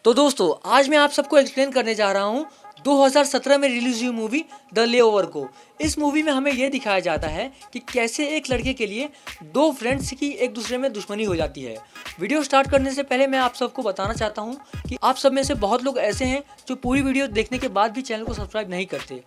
तो दोस्तों आज मैं आप सबको एक्सप्लेन करने जा रहा हूँ 2017 में रिलीज हुई मूवी द लेओवर को। इस मूवी में हमें यह दिखाया जाता है कि कैसे एक लड़के के लिए दो फ्रेंड्स की एक दूसरे में दुश्मनी हो जाती है। वीडियो स्टार्ट करने से पहले मैं आप सबको बताना चाहता हूँ कि आप सब में से बहुत लोग ऐसे हैं जो पूरी वीडियो देखने के बाद भी चैनल को सब्सक्राइब नहीं करते।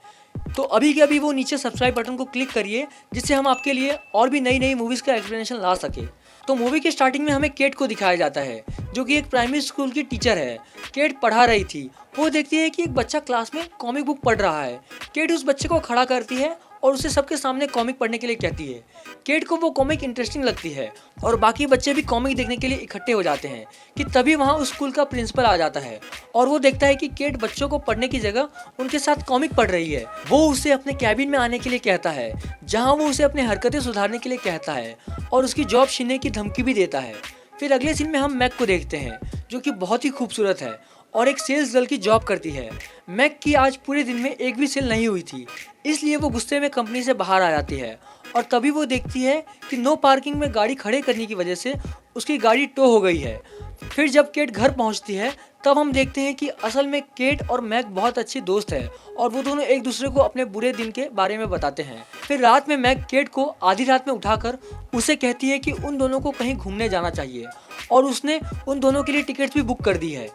तो अभी के अभी वो नीचे सब्सक्राइब बटन को क्लिक करिए, जिससे हम आपके लिए और भी नई नई मूवीज़ का एक्सप्लेनेशन ला सके। तो मूवी के स्टार्टिंग में हमें केट को दिखाया जाता है, जो कि एक प्राइमरी स्कूल की टीचर है। केट पढ़ा रही थी। वो देखती है कि एक बच्चा क्लास में कॉमिक बुक पढ़ रहा है। केट उस बच्चे को खड़ा करती है और उसे सबके सामने कॉमिक पढ़ने के लिए कहती है। केट को वो कॉमिक इंटरेस्टिंग लगती है और बाकी बच्चे भी कॉमिक देखने के लिए इकट्ठे हो जाते हैं कि तभी वहाँ उस स्कूल का प्रिंसिपल आ जाता है और वो देखता है कि केट बच्चों को पढ़ने की जगह उनके साथ कॉमिक पढ़ रही है। वो उसे अपने कैबिन में आने के लिए कहता है, जहाँ वो उसे अपनी हरकतें सुधारने के लिए कहता है और उसकी जॉब छीनने की धमकी भी देता है। फिर अगले सीन में हम मैग को देखते हैं, जो कि बहुत ही खूबसूरत है और एक सेल्स गर्ल की जॉब करती है। मैग की आज पूरे दिन में एक भी सेल नहीं हुई थी, इसलिए वो गुस्से में कंपनी से बाहर आ जाती है और तभी वो देखती है कि नो पार्किंग में गाड़ी खड़े करने की वजह से उसकी गाड़ी टो हो गई है। फिर जब केट घर पहुंचती है तब हम देखते हैं कि असल में केट और मैग बहुत अच्छी दोस्त है और वो दोनों एक दूसरे को अपने बुरे दिन के बारे में बताते हैं। फिर रात में मैग केट को आधी रात में उठाकर उसे कहती है कि उन दोनों को कहीं घूमने जाना चाहिए और उसने उन दोनों के लिए टिकट्स भी बुक कर दी है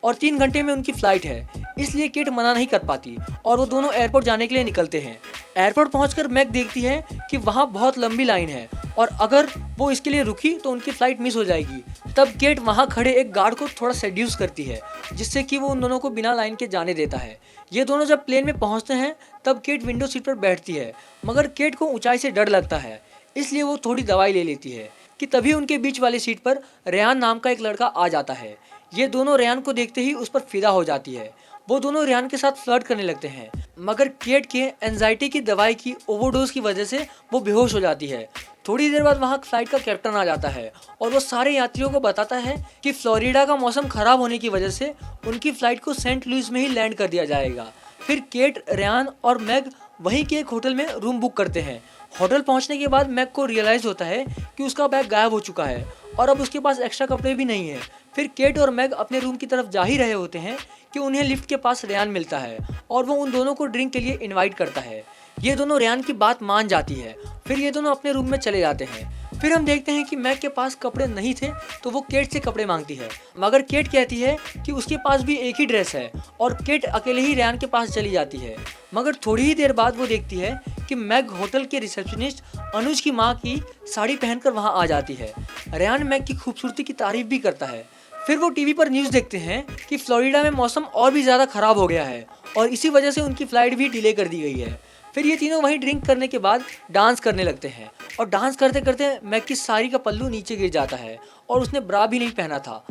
और 3 घंटे में उनकी फ्लाइट है, इसलिए केट मना नहीं कर पाती और वो दोनों एयरपोर्ट जाने के लिए निकलते हैं। एयरपोर्ट पहुंचकर मैग देखती है कि वहाँ बहुत लंबी लाइन है और अगर वो इसके लिए रुकी तो उनकी फ्लाइट मिस हो जाएगी। तब केट वहाँ खड़े एक गार्ड को थोड़ा सेड्यूस करती है, जिससे कि वो उन दोनों को बिना लाइन के जाने देता है। ये दोनों जब प्लेन में पहुँचते हैं तब केट विंडो सीट पर बैठती है, मगर केट को ऊंचाई से डर लगता है, इसलिए वो थोड़ी दवाई ले लेती है कि तभी उनके बीच वाली सीट पर रेहान नाम का एक लड़का आ जाता है। ये दोनों रेहान को देखते ही उस पर फिदा हो जाती है। वो दोनों रेहान के साथ फ्लर्ट करने लगते हैं, मगर केट के एंजाइटी की दवाई की ओवरडोज की वजह से वो बेहोश हो जाती है। थोड़ी देर बाद वहाँ फ्लाइट का कैप्टन आ जाता है और वो सारे यात्रियों को बताता है कि फ्लोरिडा का मौसम खराब होने की वजह से उनकी फ्लाइट को सेंट लुइस में ही लैंड कर दिया जाएगा। फिर केट, रेहान और मैग वहीं के एक होटल में रूम बुक करते हैं। होटल पहुंचने के बाद मैग को रियलाइज़ होता है कि उसका बैग गायब हो चुका है और अब उसके पास एक्स्ट्रा कपड़े भी नहीं है। फिर केट और मैग अपने रूम की तरफ जा ही रहे होते हैं कि उन्हें लिफ्ट के पास रेहान मिलता है और वो उन दोनों को ड्रिंक के लिए इनवाइट करता है। ये दोनों रेहान की बात मान जाती है। फिर ये दोनों अपने रूम में चले जाते हैं। फिर हम देखते हैं कि मैग के पास कपड़े नहीं थे तो वो केट से कपड़े मांगती है, मगर केट कहती है कि उसके पास भी एक ही ड्रेस है और केट अकेले ही रेहान के पास चली जाती है। मगर थोड़ी ही देर बाद वो देखती है कि मैग होटल के रिसेप्शनिस्ट अनुज की माँ की साड़ी पहनकर वहाँ आ जाती है। रेहान मैग की खूबसूरती की तारीफ भी करता है। फिर वो टीवी पर न्यूज़ देखते हैं कि फ्लोरिडा में मौसम और भी ज़्यादा ख़राब हो गया है और इसी वजह से उनकी फ़्लाइट भी डिले कर दी गई है। फिर ये तीनों वहीं ड्रिंक करने के बाद डांस करने लगते हैं और डांस करते करते मैग की साड़ी का पल्लू नीचे गिर जाता है और उसने ब्रा भी नहीं पहना था।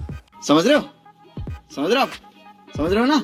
समझ रहे हो? समझ रहे हो? समझ रहे हो ना?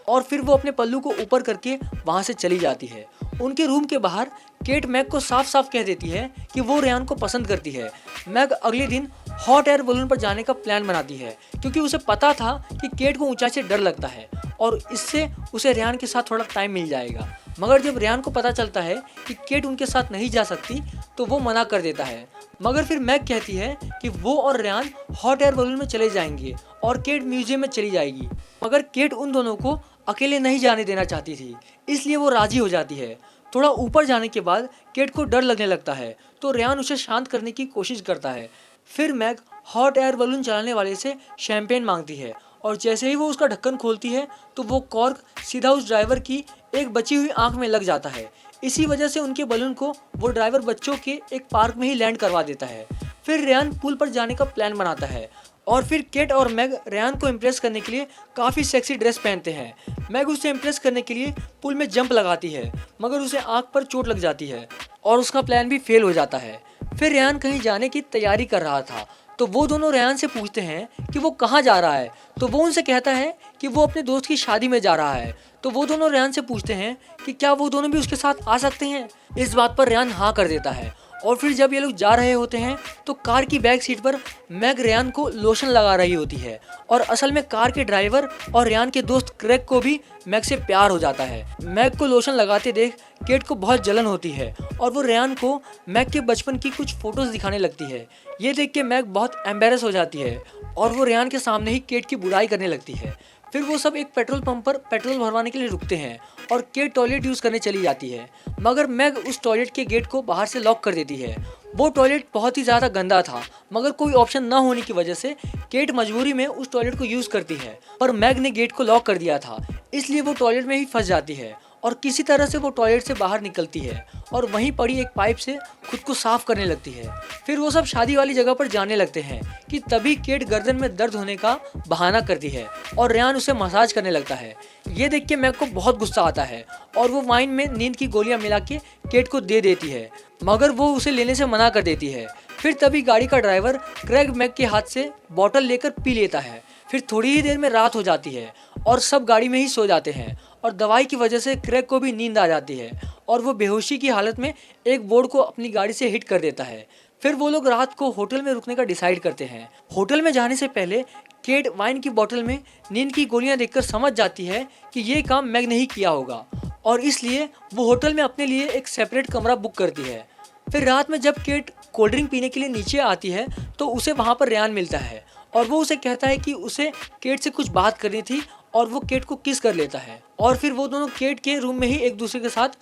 और फिर वो अपने पल्लू को ऊपर करके वहाँ से चली जाती है। उनके रूम के बाहर केट मैग को साफ साफ कह देती है कि वो रेहान को पसंद करती है। मैग अगले दिन हॉट एयर बलून पर जाने का प्लान बनाती है, क्योंकि उसे पता था कि केट को ऊंचाई से डर लगता है और इससे उसे रेहान के साथ थोड़ा टाइम मिल जाएगा। मगर जब रेहान को पता चलता है कि केट उनके साथ नहीं जा सकती तो वो मना कर देता है। मगर फिर मैग कहती है कि वो और रेहान हॉट एयर बलून में चले जाएंगे और केट म्यूजियम में चली जाएगी। मगर केट उन दोनों को अकेले नहीं जाने देना चाहती थी, इसलिए वो राजी हो जाती है। थोड़ा ऊपर जाने के बाद केट को डर लगने लगता है तो रेहान उसे शांत करने की कोशिश करता है। फिर मैग हॉट एयर बलून चलाने वाले से शैंपेन मांगती है और जैसे ही वो उसका ढक्कन खोलती है तो वो कॉर्क सीधा उस ड्राइवर की एक बची हुई आंख में लग जाता है। इसी वजह से उनके बलून को वो ड्राइवर बच्चों के एक पार्क में ही लैंड करवा देता है। फिर रेहान पूल पर जाने का प्लान बनाता है और फिर केट और मैग रेहान को इम्प्रेस करने के लिए काफ़ी सेक्सी ड्रेस पहनते हैं। मैग उसे इम्प्रेस करने के लिए पूल में जंप लगाती है, मगर उसे आंख पर चोट लग जाती है और उसका प्लान भी फेल हो जाता है। फिर रेहान कहीं जाने की तैयारी कर रहा था तो वो दोनों रेहान से पूछते हैं कि वो कहाँ जा रहा है, तो वो उनसे कहता है कि वो अपने दोस्त की शादी में जा रहा है। तो वो दोनों रेहान से पूछते हैं कि क्या वो दोनों भी उसके साथ आ सकते हैं। इस बात पर रेहान हाँ कर देता है और फिर जब ये लोग जा रहे होते हैं तो कार की बैक सीट पर मैग रेहान को लोशन लगा रही होती है और असल में कार के ड्राइवर और रेहान के दोस्त क्रेग को भी मैग से प्यार हो जाता है। मैग को लोशन लगाते देख केट को बहुत जलन होती है और वो रेयान को मैग के बचपन की कुछ फोटोज दिखाने लगती है। ये देख के मैग बहुत एम्बेरस हो जाती है और वो रेयान के सामने ही केट की बुराई करने लगती है। फिर वो सब एक पेट्रोल पंप पर पेट्रोल भरवाने के लिए रुकते हैं और केट टॉयलेट यूज़ करने चली जाती है, मगर मैग उस टॉयलेट के गेट को बाहर से लॉक कर देती है। वो टॉयलेट बहुत ही ज़्यादा गंदा था, मगर कोई ऑप्शन ना होने की वजह से केट मजबूरी में उस टॉयलेट को यूज़ करती है। पर मैग ने गेट को लॉक कर दिया था, इसलिए वो टॉयलेट में ही फंस जाती है और किसी तरह से वो टॉयलेट से बाहर निकलती है और वहीं पड़ी एक पाइप से खुद को साफ करने लगती है। फिर वो सब शादी वाली जगह पर जाने लगते हैं कि तभी केट गर्दन में दर्द होने का बहाना करती है और रेयान उसे मसाज करने लगता है। ये देख के मैग को बहुत गुस्सा आता है और वो वाइन में नींद की गोलियां मिला के केट को दे देती है, मगर वो उसे लेने से मना कर देती है। फिर तभी गाड़ी का ड्राइवर क्रेग मैग के हाथ से बॉटल लेकर पी लेता है। फिर थोड़ी ही देर में रात हो जाती है और सब गाड़ी में ही सो जाते हैं और दवाई की वजह से क्रेग को भी नींद आ जाती है और वो बेहोशी की हालत में एक बोर्ड को अपनी गाड़ी से हिट कर देता है। फिर वो लोग रात को होटल में रुकने का डिसाइड करते हैं। होटल में जाने से पहले केट वाइन की बोतल में नींद की गोलियां देखकर समझ जाती है कि ये काम मैग ने ही किया होगा और इसलिए वो होटल में अपने लिए एक सेपरेट कमरा बुक करती है। फिर रात में जब केट कोल्ड ड्रिंक पीने के लिए नीचे आती है तो उसे वहाँ पर रेयान मिलता है और वो उसे कहता है कि उसे केट से कुछ बात करनी थी और वो केट को किस कर लेता है और फिर वो दोनों केट के रूम में ही एक दूसरे के साथ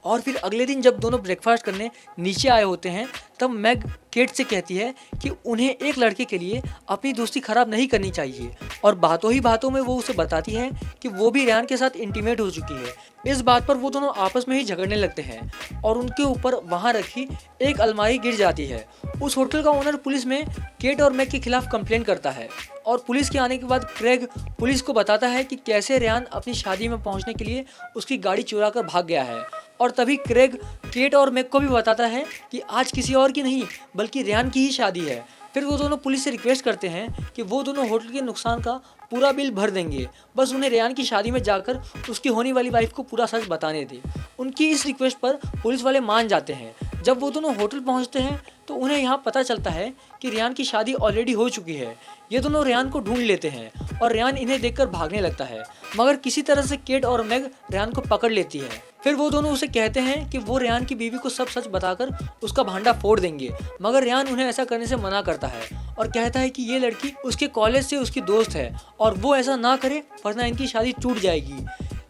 और फिर अगले दिन जब दोनों ब्रेकफास्ट करने नीचे आए होते हैं तब मैग केट से कहती है कि उन्हें एक लड़के के लिए अपनी दोस्ती खराब नहीं करनी चाहिए और बातों ही बातों में वो उसे बताती है कि वो भी रेयान के साथ इंटीमेट हो चुकी है। इस बात पर वो दोनों आपस में ही झगड़ने लगते हैं और उनके ऊपर वहाँ रखी एक अलमारी गिर जाती है। उस होटल का ओनर पुलिस में केट और मैग के खिलाफ कंप्लेन करता है और पुलिस के आने के बाद क्रेग पुलिस को बताता है कि कैसे रेयान अपनी शादी में पहुंचने के लिए उसकी गाड़ी चुरा कर भाग गया है और तभी क्रेग केट और मैग को भी बताता है कि आज किसी और की नहीं बल्कि रेयान की ही शादी है। फिर वो दोनों पुलिस से रिक्वेस्ट करते हैं कि वो दोनों होटल के नुकसान का पूरा बिल भर देंगे, बस उन्हें रेयान की शादी में जाकर उसकी होने वाली वाइफ को पूरा सच बताने दे। उनकी इस रिक्वेस्ट पर पुलिस वाले मान जाते हैं। जब वो दोनों होटल पहुंचते हैं तो उन्हें यहाँ पता चलता है कि रेयान की शादी ऑलरेडी हो चुकी है। ये दोनों रेयान को ढूंढ लेते हैं और रेयान इन्हें देखकर भागने लगता है, मगर किसी तरह से केट और मैग रेयान को पकड़ लेती है। फिर वो दोनों उसे कहते हैं कि वो रेयान की बीवी को सब सच बताकर उसका भांडा फोड़ देंगे, मगर रेयान उन्हें ऐसा करने से मना करता है और कहता है कि ये लड़की उसके कॉलेज से उसकी दोस्त है और वो ऐसा ना करे वरना इनकी शादी टूट जाएगी।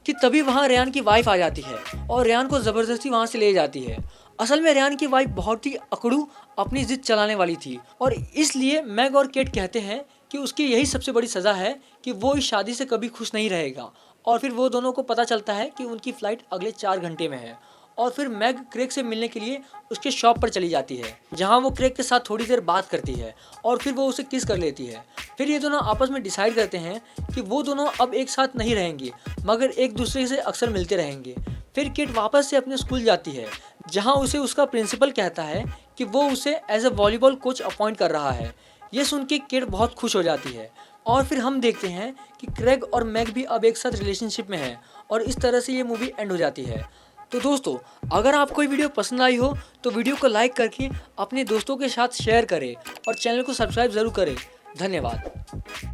कि तभी वहाँ रेयान की वाइफ आ जाती है और रेयान को ज़बरदस्ती वहाँ से ले जाती है। असल में रेयान की वाइफ बहुत ही अकड़ू अपनी जिद चलाने वाली थी और इसलिए मैग और केट कहते हैं कि उसकी यही सबसे बड़ी सज़ा है कि वो इस शादी से कभी खुश नहीं रहेगा। और फिर वो दोनों को पता चलता है कि उनकी फ़्लाइट अगले 4 घंटे में है और फिर मैग क्रेग से मिलने के लिए उसके शॉप पर चली जाती है, जहां वो क्रेग के साथ थोड़ी देर बात करती है और फिर वो उसे किस कर लेती है। फिर ये दोनों आपस में डिसाइड करते हैं कि वो दोनों अब एक साथ नहीं रहेंगे मगर एक दूसरे से अक्सर मिलते रहेंगे। फिर किट वापस से अपने स्कूल जाती है, जहाँ उसे उसका प्रिंसिपल कहता है कि वो उसे as a volleyball coach appoint कर रहा है। ये सुन के किट बहुत खुश हो जाती है और फिर हम देखते हैं कि क्रेग और मैग भी अब एक साथ रिलेशनशिप में हैं और इस तरह से ये मूवी एंड हो जाती है। तो दोस्तों, अगर आपको ये वीडियो पसंद आई हो तो वीडियो को लाइक करके अपने दोस्तों के साथ शेयर करें और चैनल को सब्सक्राइब ज़रूर करें। धन्यवाद।